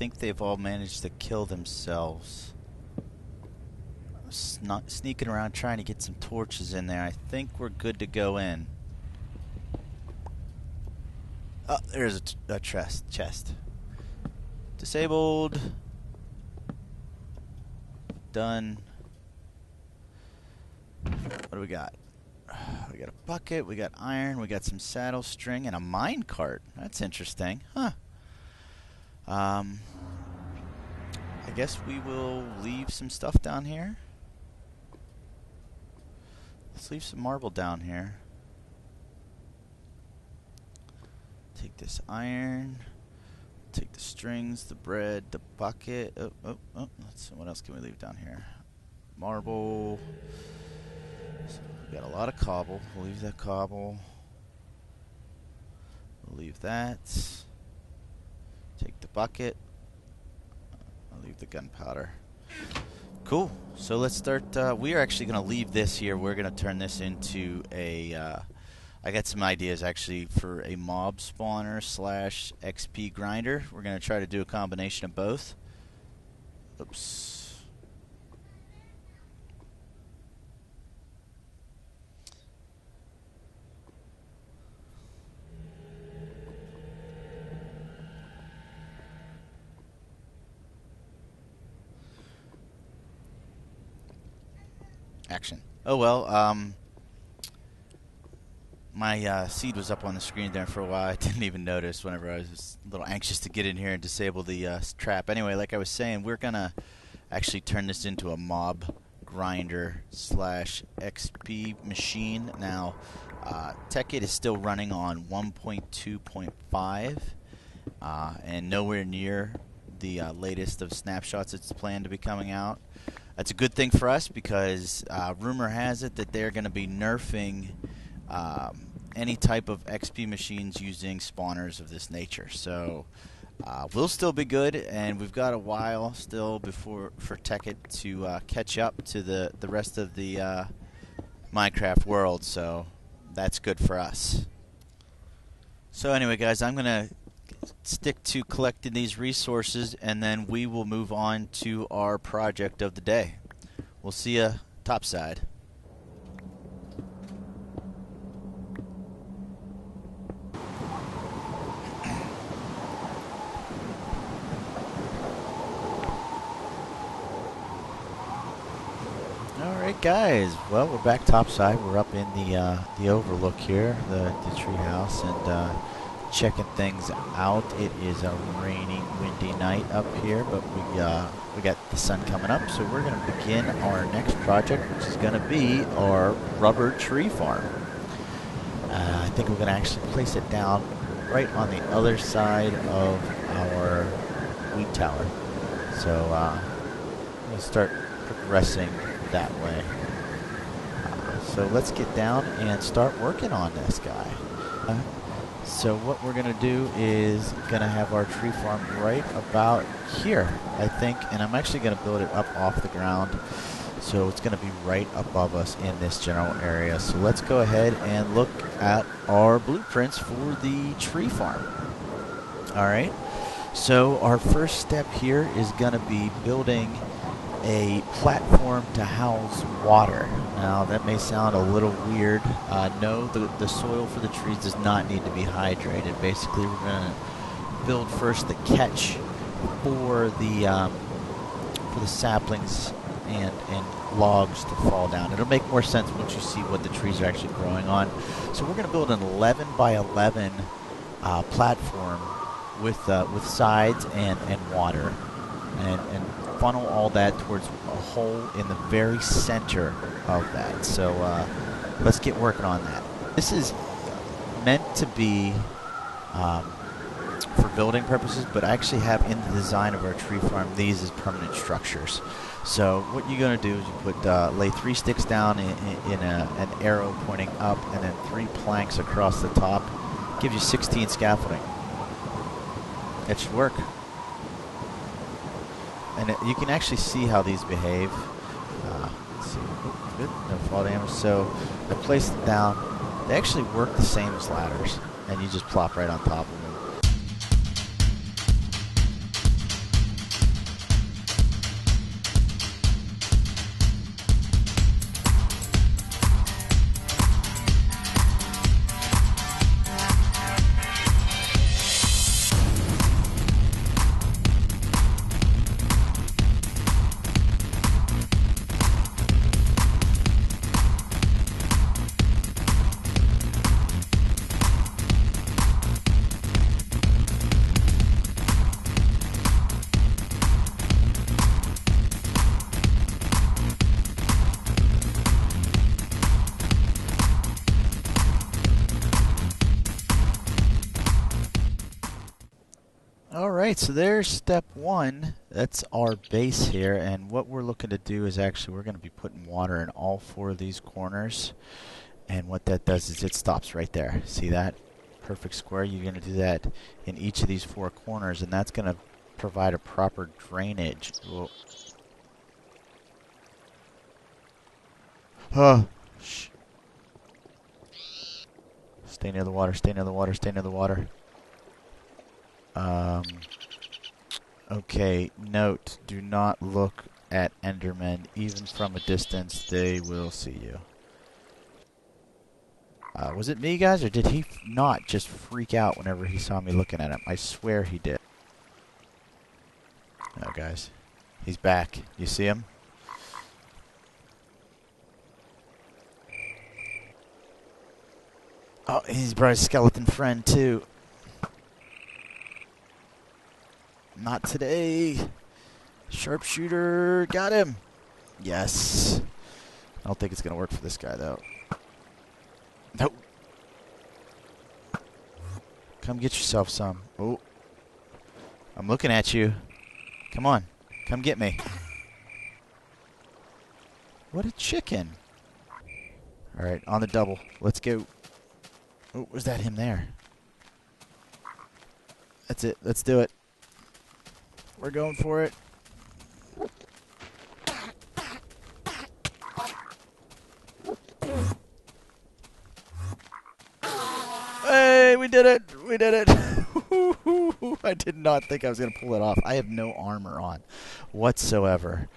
think they've all managed to kill themselves. Sneaking around trying to get some torches in there. I think we're good to go in. Oh, there's a chest. Disabled. Done. What do we got? We got a bucket, we got iron, we got some saddle string, and a mine cart. That's interesting. Huh. I guess we will leave some stuff down here. Let's leave some marble down here. Take this iron. Take the strings, the bread, the bucket. Oh. Let's see, what else can we leave down here? Marble. So we got a lot of cobble. We'll leave that cobble. We'll leave that. Take the bucket. I'll leave the gunpowder. Cool. So let's start. We are actually going to leave this here. We're going to turn this into a... I got some ideas actually for a mob spawner / XP grinder. We're going to try to do a combination of both. Oops. Action. Oh well, my seed was up on the screen there for a while. I didn't even notice whenever I was a little anxious to get in here and disable the trap. Anyway, like I was saying, we're going to actually turn this into a mob grinder / XP machine. Now, Tekkit is still running on 1.2.5 and nowhere near the latest of snapshots it's planned to be coming out. That's a good thing for us because rumor has it that they're going to be nerfing any type of XP machines using spawners of this nature. So we'll still be good, and we've got a while still for Tekkit to catch up to the rest of the Minecraft world. So that's good for us. So anyway, guys, I'm going to stick to collecting these resources, and then we will move on to our project of the day. We'll see you topside. Alright guys, well, we're back topside. We're up in the overlook here, the tree house, and checking things out. It is a rainy, windy night up here, but we got the sun coming up, so we're going to begin our next project, which is going to be our rubber tree farm. I think we're going to actually place it down right on the other side of our wheat tower. So we'll start progressing that way. So let's get down and start working on this guy. So what we're going to do is going to have our tree farm right about here, I think, and I'm actually going to build it up off the ground, so it's going to be right above us in this general area. So let's go ahead and look at our blueprints for the tree farm. Alright, so our first step here is going to be building a platform to house water. Now that may sound a little weird. No, the soil for the trees does not need to be hydrated. Basically, we're going to build first the catch for the saplings and logs to fall down. It'll make more sense once you see what the trees are actually growing on. So we're going to build an 11 by 11 platform with sides and water, and funnel all that towards a hole in the very center of that. So let's get working on that. This is meant to be for building purposes, but I actually have in the design of our tree farm these as permanent structures. So what you're going to do is you put lay 3 sticks down in an arrow pointing up, and then 3 planks across the top. Gives you 16 scaffolding. It should work. And you can actually see how these behave. Let's see. Oh, good. No fall damage. So I placed them down. They actually work the same as ladders, and you just plop right on top of them. Alright, so there's step one. That's our base here, and what we're looking to do is actually we're going to be putting water in all 4 of these corners. And what that does is it stops right there. See that? Perfect square. You're going to do that in each of these 4 corners, and that's going to provide a proper drainage. Whoa. Oh, shh. Stay near the water, stay near the water, stay near the water. Okay, note, do not look at Endermen. Even from a distance, they will see you. Was it me, guys, or did he not just freak out whenever he saw me looking at him? I swear he did. Oh, guys. He's back. You see him? Oh, he's brought his skeleton friend, too. Not today. Sharpshooter. Got him. Yes. I don't think it's going to work for this guy, though. Nope. Come get yourself some. Oh. I'm looking at you. Come on. Come get me. What a chicken. Alright, on the double. Let's go. Oh, was that him there? That's it. Let's do it. We're going for it. Hey, we did it! We did it! I did not think I was going to pull it off. I have no armor on whatsoever.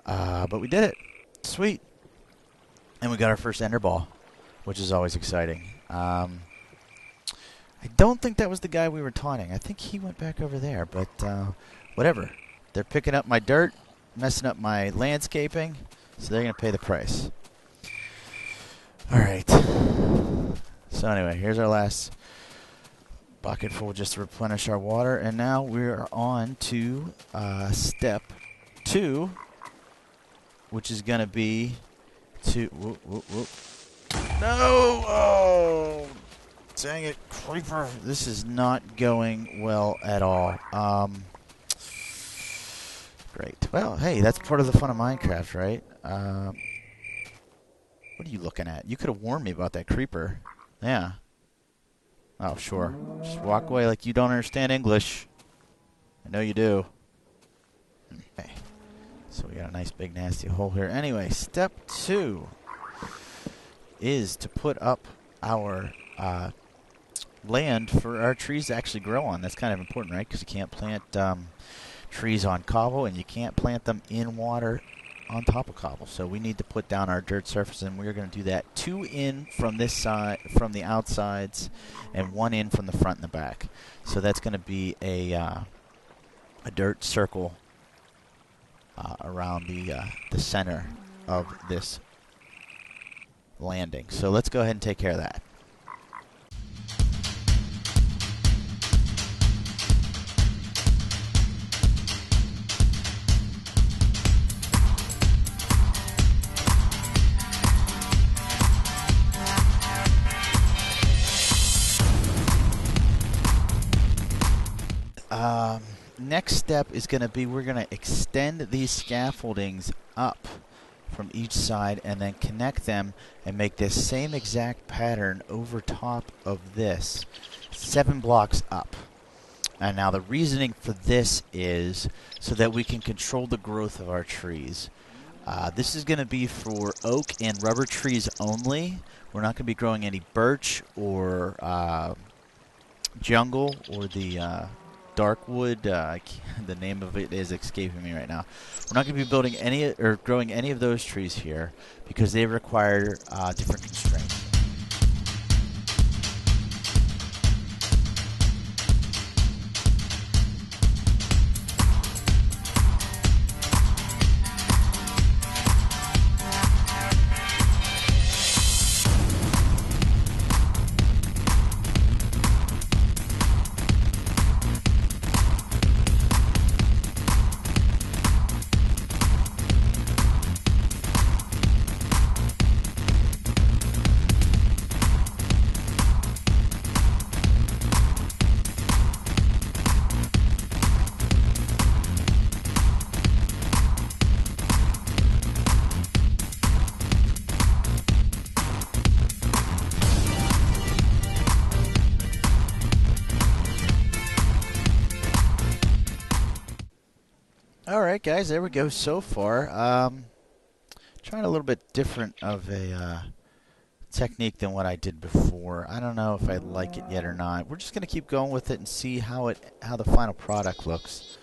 But we did it. Sweet. And we got our first ender ball, which is always exciting. I don't think that was the guy we were taunting. I think he went back over there, but whatever. They're picking up my dirt, messing up my landscaping, so they're going to pay the price. Alright. So anyway, here's our last bucket full just to replenish our water, and now we're on to step 2, which is going to be to... Whoop, whoop, whoop. No! Oh! Dang it, creeper. This is not going well at all. Great. Well, hey, that's part of the fun of Minecraft, right? What are you looking at? You could have warned me about that creeper. Yeah. Oh, sure. Just walk away like you don't understand English. I know you do. Okay. So we got a nice big nasty hole here. Anyway, step 2 is to put up our land for our trees to actually grow on. That's kind of important, right? Because you can't plant trees on cobble, and you can't plant them in water on top of cobble. So we need to put down our dirt surface, and we're going to do that 2 in from this side, from the outsides, and 1 in from the front and the back. So that's going to be a dirt circle around the center of this landing. So let's go ahead and take care of that. Next step is going to be we're going to extend these scaffoldings up from each side and then connect them and make this same exact pattern over top of this 7 blocks up. And now the reasoning for this is so that we can control the growth of our trees. This is going to be for oak and rubber trees only. We're not going to be growing any birch or jungle or the darkwood. The name of it is escaping me right now. We're not going to be building any or growing any of those trees here because they require different constraints. guys, there we go so far. Trying a little bit different of a technique than what I did before. I don't know if I like it yet or not. We're just going to keep going with it and see how the final product looks.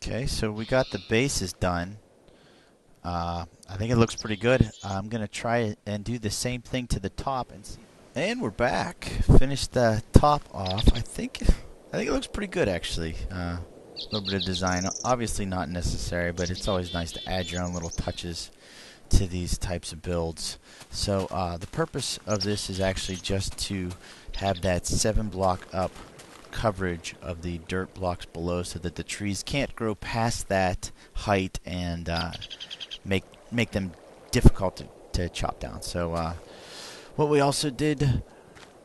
Okay, so we got the bases done. I think it looks pretty good. I'm going to try and do the same thing to the top and see. And we're back. Finished the top off. I think it looks pretty good actually. A little bit of design, obviously not necessary, but it's always nice to add your own little touches to these types of builds. So the purpose of this is actually just to have that 7-block up coverage of the dirt blocks below, so that the trees can't grow past that height and make them difficult to chop down. So what we also did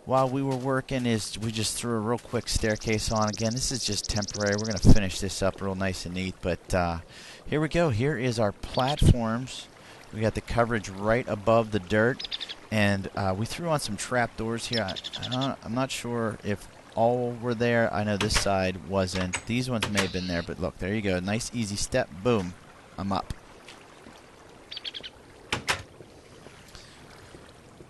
while we were working is we just threw a real quick staircase on. Again, this is just temporary. We're going to finish this up real nice and neat. But here we go. Here is our platforms. We got the coverage right above the dirt. And we threw on some trapdoors here. I'm not sure if all were there. I know this side wasn't. These ones may have been there. But look, there you go. Nice easy step. Boom. I'm up.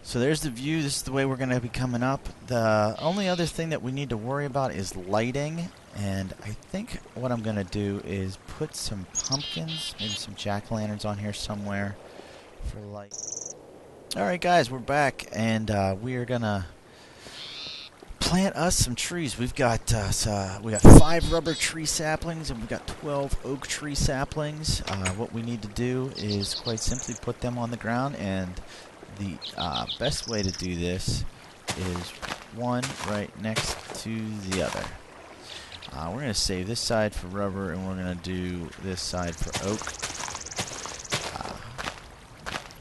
So there's the view. This is the way we're going to be coming up. The only other thing that we need to worry about is lighting. And I think what I'm going to do is put some pumpkins, maybe some jack-o'-lanterns on here somewhere for light. Alright guys, we're back. And we are going to plant us some trees. We got 5 rubber tree saplings and we've got 12 oak tree saplings. What we need to do is quite simply put them on the ground, and the best way to do this is one right next to the other. We're going to save this side for rubber, and we're going to do this side for oak.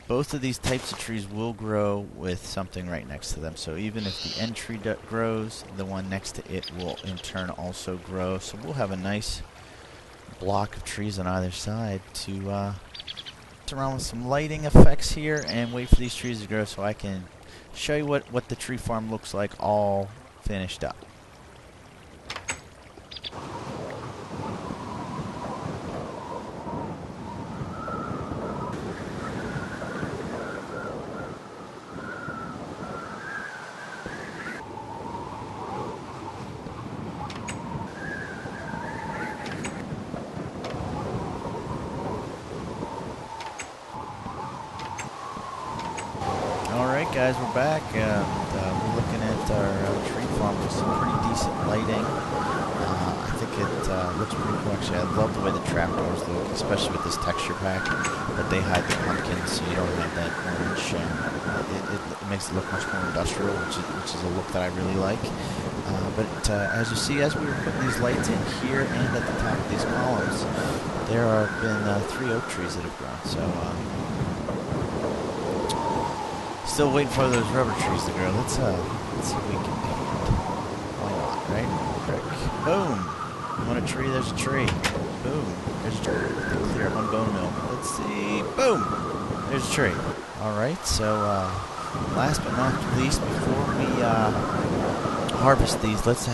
Both of these types of trees will grow with something right next to them. So even if the end tree grows, the one next to it will in turn also grow. So we'll have a nice block of trees on either side to around with some lighting effects here and wait for these trees to grow so I can show you what the tree farm looks like all finished up. Alright guys, we're back. We're looking at our tree farm with some pretty decent lighting. I think it looks pretty cool actually. I love the way the trapdoors look, especially with this texture pack. But they hide the pumpkins so you don't have that orange. It makes it look much more industrial, which is a look that I really like. But as you see, as we were putting these lights in here and at the top of these columns, there have been 3 oak trees that have grown. So still waiting for those rubber trees to grow. Let's see if we can paint. Why not, right? Brick. Boom! You want a tree? There's a tree. Boom! There's a tree. Clear one bone mill. Let's see. Boom! There's a tree. Alright, so last but not least, before we harvest these, let's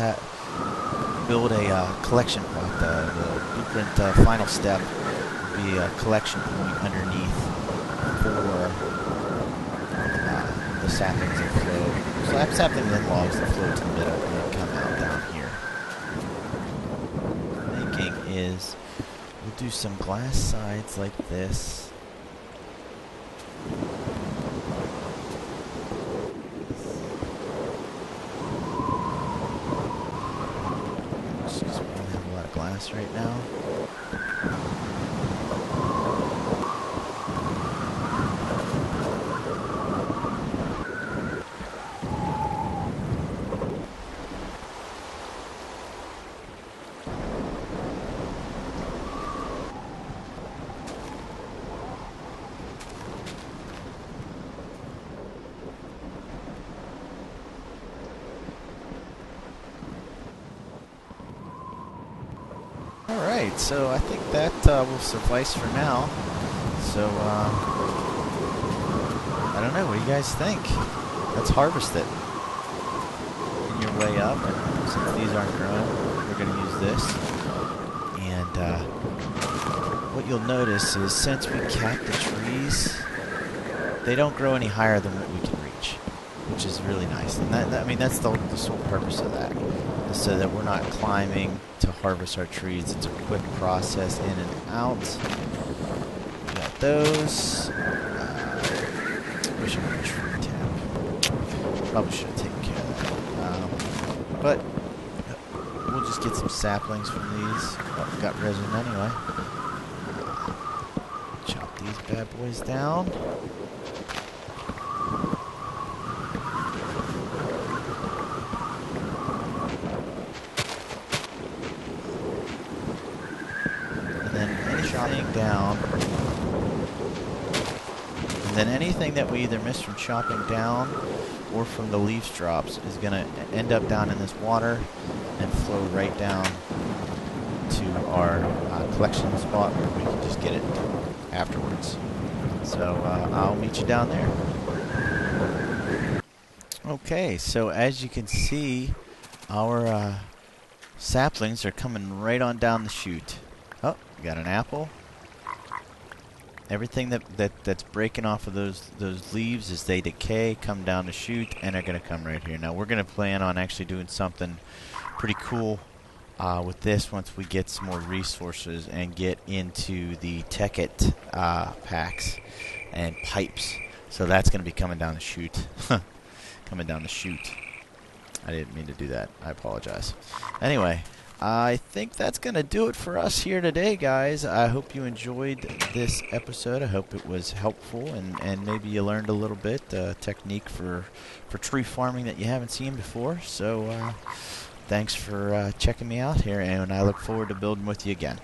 build a collection point. The blueprint final step will be a collection point underneath for the saplings that flow. Saplings and logs that flow to the middle and then come out down here. What I'm thinking is we'll do some glass sides like this. Just because we don't have a lot of glass right now. Alright, so I think that will suffice for now. So, I don't know, what do you guys think? let's harvest it. On your way up, and since these aren't growing, we're going to use this. And what you'll notice is since we capped the trees, they don't grow any higher than what we can reach, which is really nice. And I mean, that's the sole purpose of that, is so that we're not climbing to harvest our trees. It's a quick process in and out. We got those. Wish I had a tree tab. Probably should have taken care of that. But we'll just get some saplings from these. Oh, we got resin anyway. Chop these bad boys down. And then anything that we either miss from chopping down or from the leaves drops is going to end up down in this water and flow right down to our collection spot where we can just get it afterwards. So I'll meet you down there. Okay, so as you can see, our saplings are coming right on down the chute. Oh, we got an apple. Everything that's breaking off of those leaves as they decay come down the chute and are going to come right here. Now we're going to plan on actually doing something pretty cool with this once we get some more resources and get into the Tekkit packs and pipes. So that's going to be coming down the chute. Coming down the chute. I didn't mean to do that. I apologize. Anyway, I think that's going to do it for us here today, guys. I hope you enjoyed this episode. I hope it was helpful and maybe you learned a little bit technique for tree farming that you haven't seen before. So thanks for checking me out here, and I look forward to building with you again.